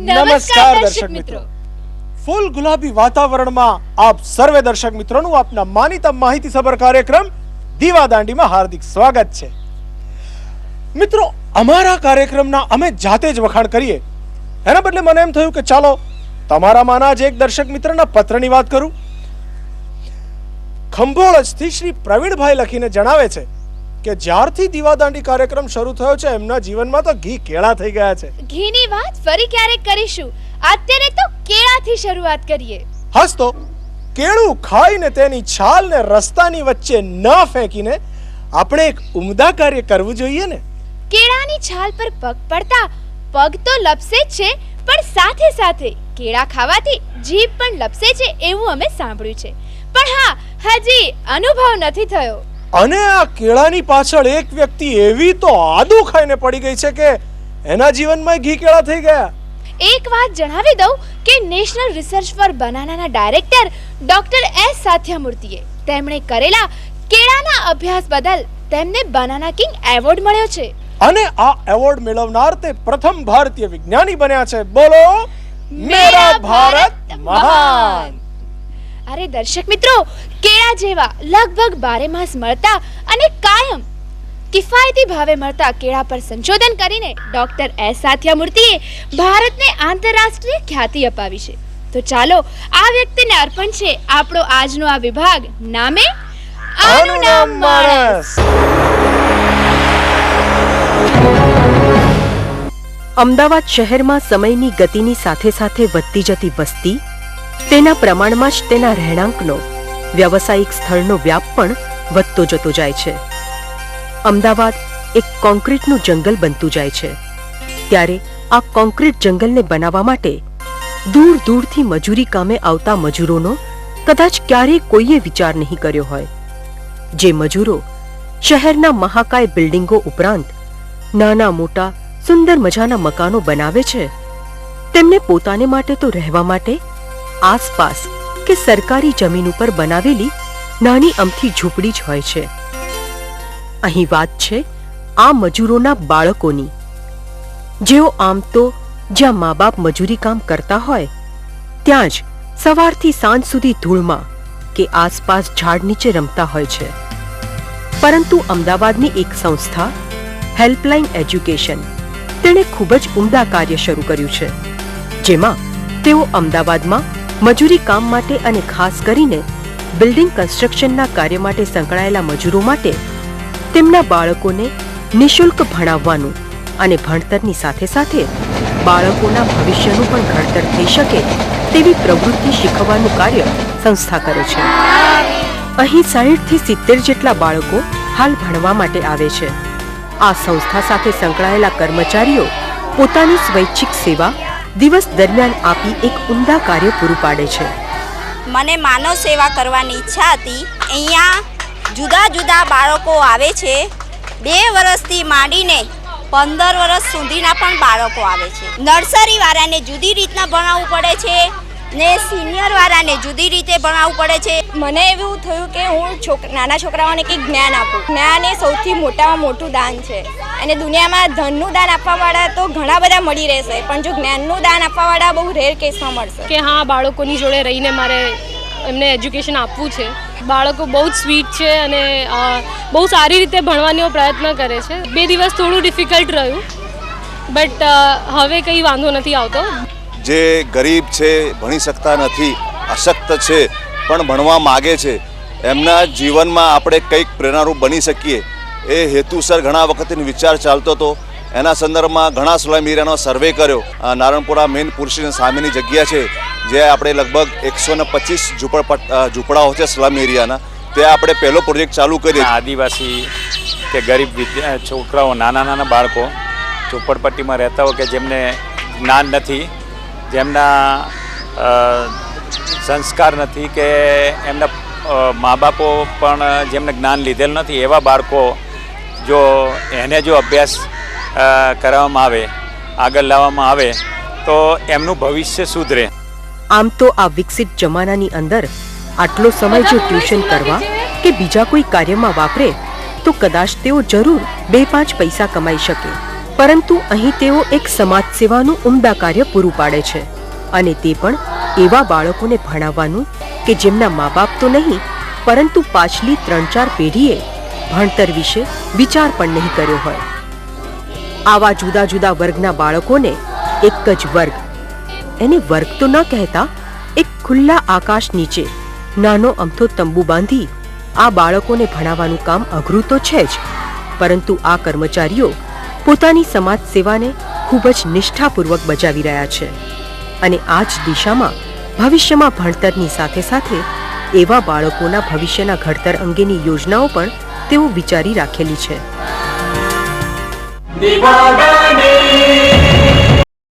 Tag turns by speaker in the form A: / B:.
A: નમસ્કાર દર્શક મિત્રો, ફૂલ ગુલાબી વાતાવરણમાં આપ સર્વે દર્શક મિત્રોનું આપના માનીતા માહિતીસભર કાર્યક્રમ દીવાદાંડીમાં હાર્દિક સ્વાગત છે. મિત્રો, અમારા કાર્યક્રમના અમે જાતે જ વખાણ કરીએ એના બદલે મને એમ થયું કે ચાલો તમારામાંના જ એક દર્શક મિત્રના પત્રની વાત કરું. ખંભોળજથી શ્રી પ્રવીણભાઈ લખીને જણાવે છે કે જ્યારથી દીવાદાંડી કાર્યક્રમ શરૂ થયો છે એમના જીવનમાં તો ઘી કેળા થઈ ગયા છે.
B: ઘીની વાત ફરી ક્યારેક કરીશું, અત્યારે તો કેળાથી શરૂઆત કરીએ.
A: હસતો કેળું ખાઈને તેની છાલને રસ્તાની વચ્ચે ન ફેંકીને આપણે એક ઉમદા કાર્ય કરવું જોઈએ ને.
B: કેળાની છાલ પર પગ પડતા પગ તો લપસે જ છે, પણ સાથે સાથે કેળા ખાવાથી જીભ પણ લપસે છે એવું અમે સાંભળ્યું છે, પણ હા, હજી અનુભવ નથી થયો.
A: અને આ કેળાની પાછળ એક વ્યક્તિ એવી તો આદુ ખાઈને પડી ગઈ છે કે એના જીવનમાં ઘી કેળા થઈ ગયા.
B: એક વાત જણાવી દઉં કે નેશનલ રિસર્ચ ફોર બનાનાના ડાયરેક્ટર ડોક્ટર એસ સાથ્યામૂર્તિએ તેમણે કરેલા કેળાના અભ્યાસ બદલ તેમને બનાના કિંગ એવોર્ડ મળ્યો છે.
A: અને આ એવોર્ડ મેળવનાર તે પ્રથમ ભારતીય વિજ્ઞાની બન્યા છે. બોલો મેરા ભારત મહાન.
B: અરે દર્શક મિત્રો, કેળા જેવા લગભગ 12 માસ મળતા અને કાયમ કિફાયતી ભાવે મળતા કેળા પર સંશોધન કરીને ડોક્ટર એસ સાથ્યામૂર્તિએ ભારતને આંતરરાષ્ટ્રીય ખ્યાતિ અપાવી છે. તો ચાલો આ વ્યક્તિને અર્પણ છે આપણો આજનો આ વિભાગ, નામે આનું નામ માણસ.
C: અમદાવાદ શહેરમાં સમયની ગતિની સાથે સાથે વધતી જતી વસ્તી, તેના પ્રમાણમાં જ તેના રહેણાંકનો, વ્યવસાયિક સ્થળનો વ્યાપ પણ વધતો જતો જાય છે. અમદાવાદ એક કોન્ક્રીટનું જંગલ બનતું જાય છે. ત્યારે આ કોન્ક્રીટ જંગલને બનાવવા માટે દૂર દૂરથી મજૂરી કામે આવતા મજૂરોનો કદાચ ક્યારેય કોઈએ વિચાર નહીં કર્યો હોય. જે મજૂરો શહેરના મહાકાય બિલ્ડિંગો ઉપરાંત નાના મોટા સુંદર મજાના મકાનો બનાવે છે, તેમને પોતાને માટે તો રહેવા માટે આસપાસ કે સરકારી જમીન ઉપર બનાવેલી નાની અમથી ઝૂંપડી જ હોય છે. અહીં વાત છે આ મજૂરોના બાળકોની, જેઓ આમ તો જ્યાં મા બાપ મજૂરી કામ કરતા હોય ત્યાં જ સવારથી સાંજ સુધી ધૂળમાં કે આસપાસ ઝાડ નીચે રમતા હોય છે. પરંતુ અમદાવાદની એક સંસ્થા હેલ્પલાઇન એજ્યુકેશન, તેણે ખૂબ જ ઉમદા કાર્ય શરૂ કર્યું છે, જેમાં તેઓ અમદાવાદમાં મજૂરી કામ માટે અને ખાસ કરીને બિલ્ડિંગ કન્સ્ટ્રક્શનના કાર્ય માટે સંકળાયેલા મજૂરો માટે તેમના બાળકોને નિઃશુલ્ક ભણાવવાનું અને ભણતરની સાથે સાથે બાળકોના ભવિષ્યનું પણ ઘડતર થઈ શકે તેવી પ્રવૃત્તિ શીખવવાનું કાર્ય સંસ્થા કરે છે. અહીં 60 થી 70 જેટલા બાળકો હાલ ભણવા માટે આવે છે. આ સંસ્થા સાથે સંકળાયેલા કર્મચારીઓ પોતાની સ્વૈચ્છિક સેવા દિવસ દરમિયાન આપી એક ઉમદા કાર્ય પૂરું પાડે છે.
D: મને માનવ સેવા કરવાની ઈચ્છા હતી. અહીંયા જુદા જુદા બાળકો આવે છે. 2 વર્ષથી માંડીને 15 વર્ષ સુધીના પણ બાળકો આવે છે. નર્સરી વાળાને જુદી રીતના ભણાવવું પડે છે ને સિનિયર વાળાને જુદી રીતે ભણાવવું પડે છે.
E: મને એવું થયું કે હું નાના છોકરાઓને કંઈક જ્ઞાન આપું. જ્ઞાન એ સૌથી મોટામાં મોટું દાન છે, અને દુનિયામાં ધનનું દાન આપવાવાળા તો ઘણા બધા મળી રહેશે, પણ જો જ્ઞાનનું દાન આપવાવાળા બહુ રેર કેસમાં મળશે.
F: કે હા, બાળકોની જોડે રહીને મારે એમને એજ્યુકેશન આપવું છે. બાળકો બહુ જ સ્વીટ છે અને બહુ સારી રીતે ભણવાનો પ્રયત્ન કરે છે. 2 દિવસ થોડું ડિફિકલ્ટ રહ્યું, બટ હવે કંઈ વાંધો નથી આવતો.
G: જે ગરીબ છે, ભણી શકતા નથી, અશક્ત છે પણ ભણવા માગે છે, એમના જીવનમાં આપણે કંઈક પ્રેરણારૂપ બની શકીએ એ હેતુસર ઘણા વખતથી વિચાર ચાલતો હતો. એના સંદર્ભમાં ઘણા સ્લમ એરિયાનો સર્વે કર્યો. નારણપુરા મેઇન પુરુષની સામેની જગ્યા છે, જે આપણે લગભગ 125 ઝૂંપડાઓ છે સ્લમ એરિયાના, ત્યાં આપણે પહેલો પ્રોજેક્ટ ચાલુ કરીએ.
H: આદિવાસી કે ગરીબ છોકરાઓ, નાના નાના બાળકો ઝૂંપડપટ્ટીમાં રહેતા હોય કે જેમને જ્ઞાન નથી, જેમના સંસ્કાર નથી કે એમના મા બાપો પણ જેમને જ્ઞાન લીધેલ નથી, એવા બાળકો જો એને જો અભ્યાસ કરવામાં આવે, આગળ લાવવામાં આવે તો એમનું ભવિષ્ય સુધરે.
C: આમ તો આ વિકસિત જમાનાની અંદર આટલો સમય જો ટ્યુશન કરવા કે બીજા કોઈ કાર્યમાં વાપરે તો કદાચ તેઓ જરૂર 2-5 પૈસા કમાઈ શકે. પરંતુ અહીં તેઓ એક સમાજ સેવાનું ઉમદા કાર્ય પૂરું પાડે છે, અને તે પણ એવા બાળકોને ભણાવવાનું કે જેમના મા બાપ તો નહીં, પરંતુ પાછલી 3-4 પેઢીએ ભણતર વિશે વિચાર પણ નહીં કર્યો હોય. આવા જુદા જુદા વર્ગના બાળકોને એક જ વર્ગ, એને વર્ગ તો ન કહેતા, એક ખુલ્લા આકાશ નીચે નાનો અમથો તંબુ બાંધી આ બાળકોને ભણાવવાનું કામ અઘરું તો છે જ, પરંતુ આ કર્મચારીઓ પોતાની સમાજ સેવાને ખૂબ જ નિષ્ઠાપૂર્વક બજાવી રહ્યા છે. અને આ જ દિશામાં ભવિષ્યમાં ભણતરની સાથે સાથે એવા બાળકોના ભવિષ્યના ઘડતર અંગેની યોજનાઓ પણ તેઓ વિચારી રાખેલી છે.